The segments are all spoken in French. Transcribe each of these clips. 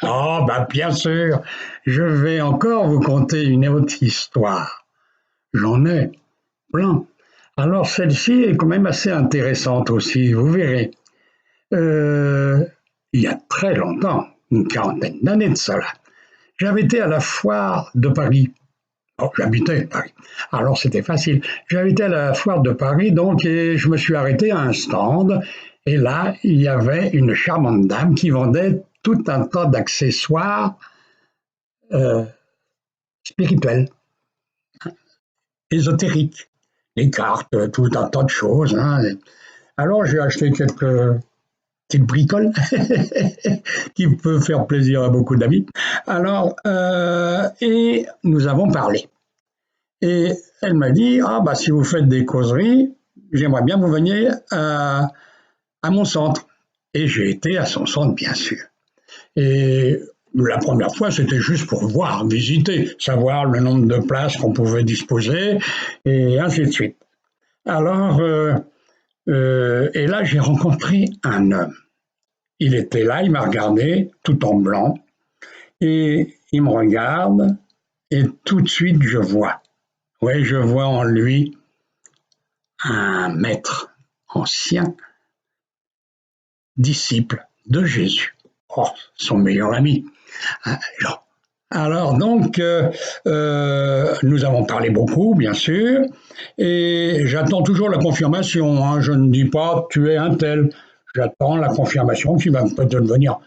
Ah, bah bien sûr, je vais encore vous conter une autre histoire. J'en ai plein. Alors celle-ci est quand même assez intéressante aussi, vous verrez. Euh, il y a très longtemps, une quarantaine d'années de cela, j'avais été à la foire de Paris. Oh, j'habitais Paris. Alors c'était facile. J'avais été à la foire de Paris, donc, et je me suis arrêté à un stand. Et là, il y avait une charmante dame qui vendait tout un tas d'accessoires euh, spirituels, ésotériques, les cartes, tout un tas de choses, hein. Alors j'ai acheté quelques petites bricoles qui peuvent faire plaisir à beaucoup d'amis. Alors, et nous avons parlé. Et elle m'a dit, ah bah si vous faites des causeries, j'aimerais bien que vous veniez à mon centre. Et j'ai été à son centre, bien sûr. Et la première fois, c'était juste pour voir, visiter, savoir le nombre de places qu'on pouvait disposer, et ainsi de suite. Alors, et là, j'ai rencontré un homme. Il était là, il m'a regardé, tout en blanc, et il me regarde, et tout de suite, je vois. Oui, je vois en lui un maître ancien, disciple de Jésus. Oh, son meilleur ami. Alors donc, nous avons parlé beaucoup, bien sûr, et j'attends toujours la confirmation, hein. Je ne dis pas tu es un tel. J'attends la confirmation qui va peut-être venir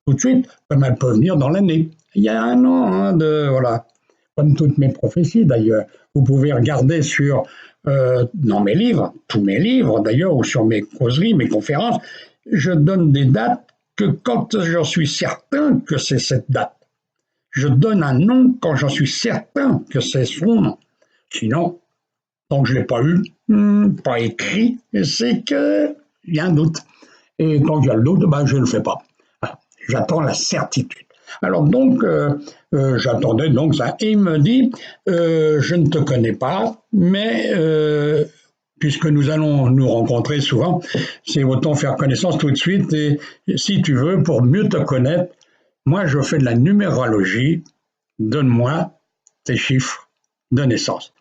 tout de suite, comme elle peut venir dans l'année. Il y a un an, hein, voilà, comme toutes mes prophéties d'ailleurs. Vous pouvez regarder dans mes livres, tous mes livres d'ailleurs, ou sur mes causeries, mes conférences, je donne des dates que quand j'en suis certain que c'est cette date. Je donne un nom quand j'en suis certain que c'est son nom. Sinon, tant que je ne l'ai pas eu, pas écrit, c'est qu'il y a un doute. Et tant qu'il y a le doute, ben, je ne le fais pas. Voilà. J'attends la certitude. Alors donc, j'attendais donc ça. Et il me dit, je ne te connais pas, mais puisque nous allons nous rencontrer souvent, c'est autant faire connaissance tout de suite. Et si tu veux, pour mieux te connaître, moi je fais de la numérologie, donne-moi tes chiffres de naissance.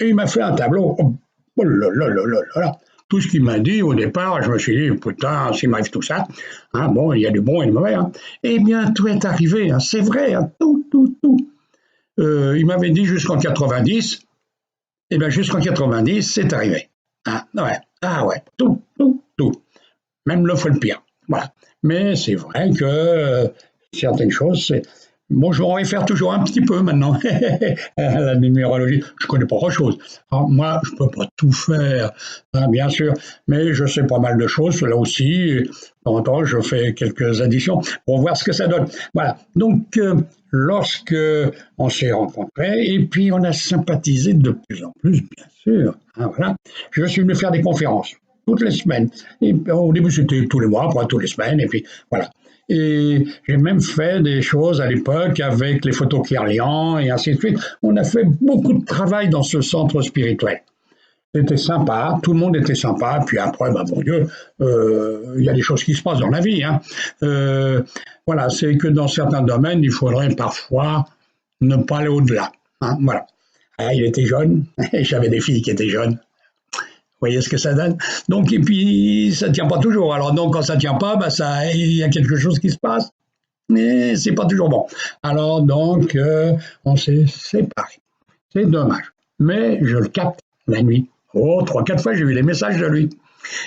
Et il m'a fait un tableau. Oh là là là là là. Tout ce qu'il m'a dit au départ, je me suis dit, putain, s'il m'arrive tout ça, hein, bon, il y a du bon et du mauvais. Hein. Eh bien, tout est arrivé, hein, c'est vrai, hein, tout, tout, tout. Il m'avait dit jusqu'en 90, eh bien, jusqu'en 90, c'est arrivé. Ah ouais, ah ouais, tout, tout, tout. Même le fois le pire. Voilà. Mais c'est vrai que certaines choses, c'est. Bon, je vais en refaire toujours un petit peu maintenant, la numérologie. Je connais pas grand-chose. Alors, moi, je peux pas tout faire, hein, bien sûr, mais je sais pas mal de choses. Là aussi, de temps en temps, je fais quelques additions pour voir ce que ça donne. Voilà. Donc, lorsque on s'est rencontrés, et puis on a sympathisé de plus en plus, bien sûr. Hein, voilà. Je suis venu faire des conférences toutes les semaines. Et au début, c'était tous les mois, après toutes les semaines, et puis voilà. Et j'ai même fait des choses à l'époque avec les photos Kirlian et ainsi de suite. On a fait beaucoup de travail dans ce centre spirituel. C'était sympa, tout le monde était sympa. Puis après, bah, bon Dieu, il y a des choses qui se passent dans la vie. Hein. Voilà, c'est que dans certains domaines, il faudrait parfois ne pas aller au-delà. Hein, voilà. Ah, il était jeune, et j'avais des filles qui étaient jeunes. Vous voyez ce que ça donne. Donc, et puis, ça ne tient pas toujours. Alors, donc, quand ça ne tient pas, bah, il y a quelque chose qui se passe, mais c'est pas toujours bon. Alors, donc, on s'est séparés. C'est dommage. Mais je le capte la nuit. Oh, trois, quatre fois, j'ai eu les messages de lui.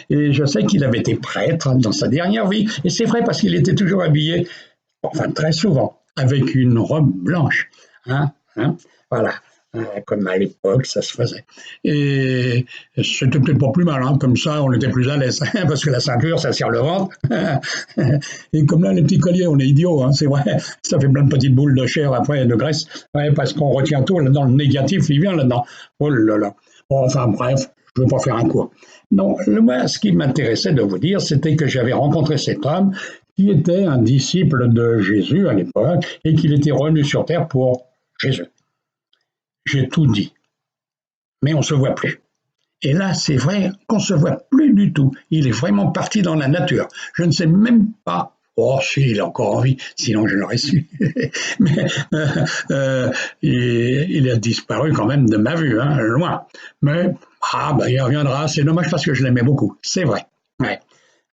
Et je sais qu'il avait été prêtre dans sa dernière vie. Et c'est vrai parce qu'il était toujours habillé, enfin, très souvent, avec une robe blanche. Hein, hein, voilà. Comme à l'époque, ça se faisait. Et c'était peut-être pas plus mal, hein, comme ça on était plus à l'aise, parce que la ceinture, ça serre le ventre. Et comme là, les petits colliers, on est idiots, hein, c'est vrai, ça fait plein de petites boules de chair après, de graisse, ouais, parce qu'on retient tout là-dedans, le négatif, il vient là-dedans. Oh là là. Bon, enfin bref, je ne veux pas faire un cours. Non, moi, ce qui m'intéressait de vous dire, c'était que j'avais rencontré cet homme qui était un disciple de Jésus à l'époque et qu'il était revenu sur terre pour Jésus. J'ai tout dit, mais on ne se voit plus. Et là, c'est vrai qu'on ne se voit plus du tout. Il est vraiment parti dans la nature. Je ne sais même pas. Oh, si, il est encore en vie, sinon je l'aurais su. Mais il a disparu quand même de ma vue, hein, loin. Mais ben, il reviendra, c'est dommage parce que je l'aimais beaucoup, c'est vrai. Ouais.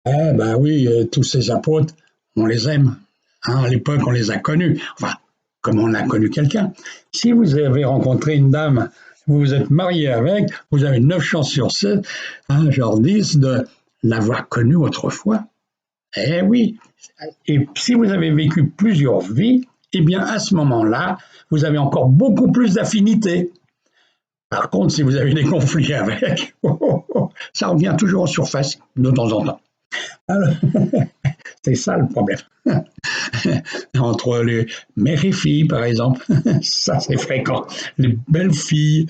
Ah, ben oui, tous ces apôtres, on les aime. Hein, à l'époque, on les a connus. Enfin, comme on a connu quelqu'un. Si vous avez rencontré une dame, vous vous êtes marié avec, vous avez 9 chances sur 7, hein, genre 10, de l'avoir connue autrefois. Eh oui. Et si vous avez vécu plusieurs vies, eh bien, à ce moment-là, vous avez encore beaucoup plus d'affinités. Par contre, si vous avez des conflits avec, ça revient toujours en surface de temps en temps. Alors, c'est ça le problème. Entre les mères et filles, par exemple, ça c'est fréquent. Les belles filles,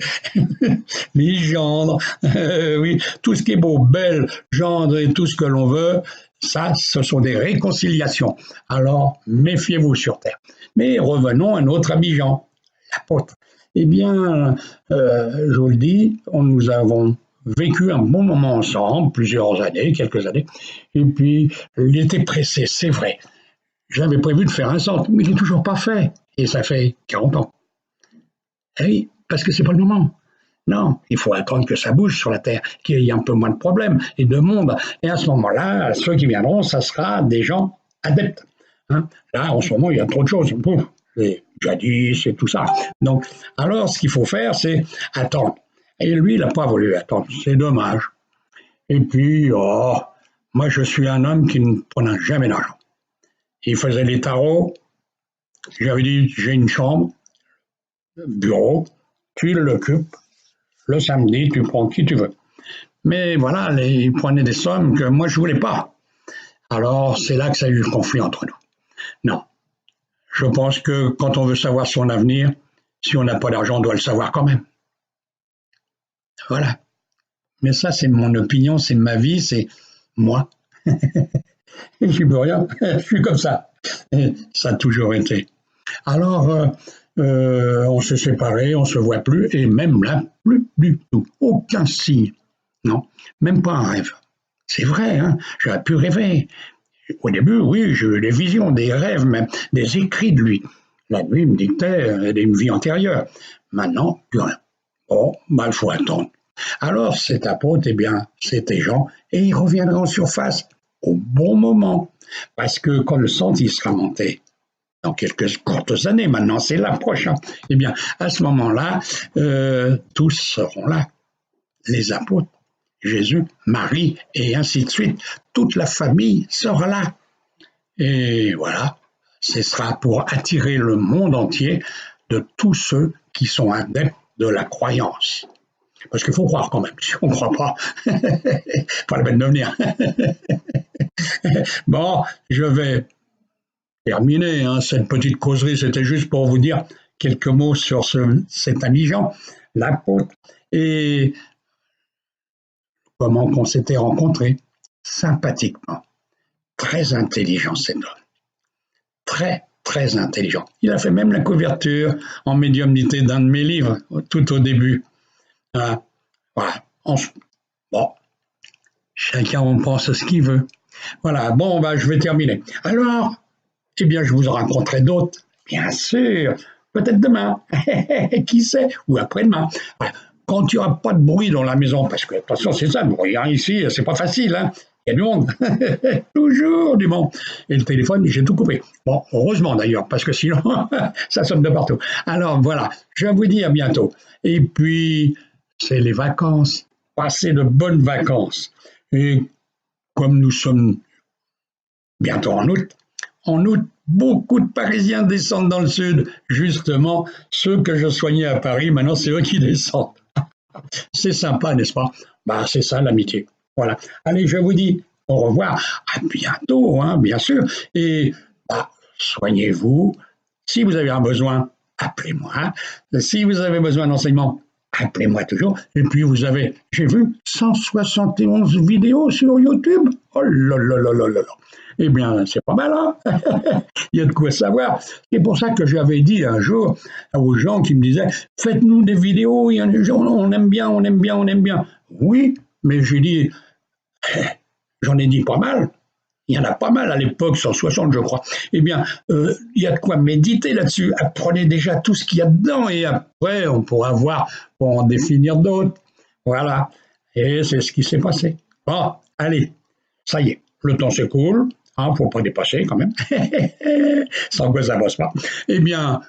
les gendres, oui, tout ce qui est beau, belle, gendre et tout ce que l'on veut, ça, ce sont des réconciliations. Alors, méfiez-vous sur Terre. Mais revenons à notre ami Jean, l'apôtre. Eh bien, je vous le dis, nous avons vécu un bon moment ensemble, plusieurs années, quelques années, et puis il était pressé, c'est vrai. J'avais prévu de faire un centre, mais il n'est toujours pas fait, et ça fait 40 ans. Eh oui, parce que c'est pas le moment. Non, il faut attendre que ça bouge sur la Terre, qu'il y ait un peu moins de problèmes et de monde. Et à ce moment-là, ceux qui viendront, ça sera des gens adeptes. Hein. Là, en ce moment, il y a trop de choses. Pouf, les jadis et tout ça. Donc, alors, ce qu'il faut faire, c'est attendre. Et lui, il n'a pas voulu attendre. C'est dommage. Et puis, oh, moi, je suis un homme qui ne prenait jamais d'argent. Il faisait les tarots. J'avais dit, j'ai une chambre, bureau, tu l'occupes. Le samedi, tu prends qui tu veux. Mais voilà, ils prenaient des sommes que moi, je ne voulais pas. Alors, c'est là que ça a eu le conflit entre nous. Non. Je pense que quand on veut savoir son avenir, si on n'a pas d'argent, on doit le savoir quand même. Voilà. Mais ça, c'est mon opinion, c'est ma vie, c'est moi. Je ne peux rien, je suis comme ça. Et ça a toujours été. Alors, on s'est séparés, on ne se voit plus, et même là, plus du tout. Aucun signe. Non, même pas un rêve. C'est vrai, hein, j'aurais pu rêver. Au début, oui, j'ai eu des visions, des rêves, même des écrits de lui. La nuit, il me dictait une vie antérieure. Maintenant, plus rien. Bon, il faut attendre. Alors, cet apôtre, eh bien, c'était Jean, et il reviendra en surface au bon moment. Parce que quand le sang il sera monté, dans quelques courtes années, maintenant c'est l'approche, eh bien, à ce moment-là, tous seront là. Les apôtres, Jésus, Marie, et ainsi de suite. Toute la famille sera là. Et voilà, ce sera pour attirer le monde entier de tous ceux qui sont adeptes de la croyance. Parce qu'il faut croire quand même. Si on ne croit pas, pas la peine de venir. Bon, je vais terminer. Hein, cette petite causerie, c'était juste pour vous dire quelques mots sur cet ami Jean, l'apôtre, et comment on s'était rencontrés. Sympathiquement. Très intelligent cet homme. Très, très intelligent. Il a fait même la couverture en médiumnité d'un de mes livres, tout au début. Voilà. Bon, chacun en pense ce qu'il veut. Voilà, bon, je vais terminer. Alors, eh bien, je vous en raconterai d'autres, bien sûr. Peut-être demain, qui sait, ou après-demain. Quand il n'y aura pas de bruit dans la maison, parce que, attention, c'est ça le bruit, hein, ici, c'est pas facile, hein. Il y a du monde, toujours du monde. Et le téléphone, j'ai tout coupé. Bon, heureusement d'ailleurs, parce que sinon, ça sonne de partout. Alors voilà, je vous dis à bientôt. Et puis, c'est les vacances. Passez de bonnes vacances. Et comme nous sommes bientôt en août, beaucoup de Parisiens descendent dans le sud. Justement, ceux que je soignais à Paris, maintenant, c'est eux qui descendent. C'est sympa, n'est-ce pas? C'est ça l'amitié. Voilà. Allez, je vous dis au revoir. À bientôt, hein, bien sûr. Et soignez-vous. Si vous avez un besoin, appelez-moi. Si vous avez besoin d'enseignement, appelez-moi toujours. Et puis vous avez, j'ai vu, 171 vidéos sur YouTube. Oh là là là là là là. Eh bien, c'est pas mal, hein. Il y a de quoi savoir. C'est pour ça que j'avais dit un jour aux gens qui me disaient « Faites-nous des vidéos, on aime bien, on aime bien, on aime bien. » Oui, mais j'ai dit, j'en ai dit pas mal. Il y en a pas mal à l'époque, 160 je crois. Eh bien, il y a de quoi méditer là-dessus. Apprenez déjà tout ce qu'il y a dedans et après, on pourra voir pour en définir d'autres. Voilà. Et c'est ce qui s'est passé. Bon, allez, ça y est, le temps s'écoule. Hein, faut pas dépasser quand même. Sans quoi ça bosse pas. Eh bien,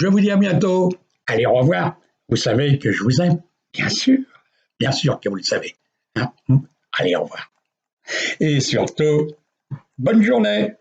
je vous dis à bientôt. Allez, au revoir. Vous savez que je vous aime. Bien sûr que vous le savez. Hein. Allez, au revoir. Et surtout, bonne journée.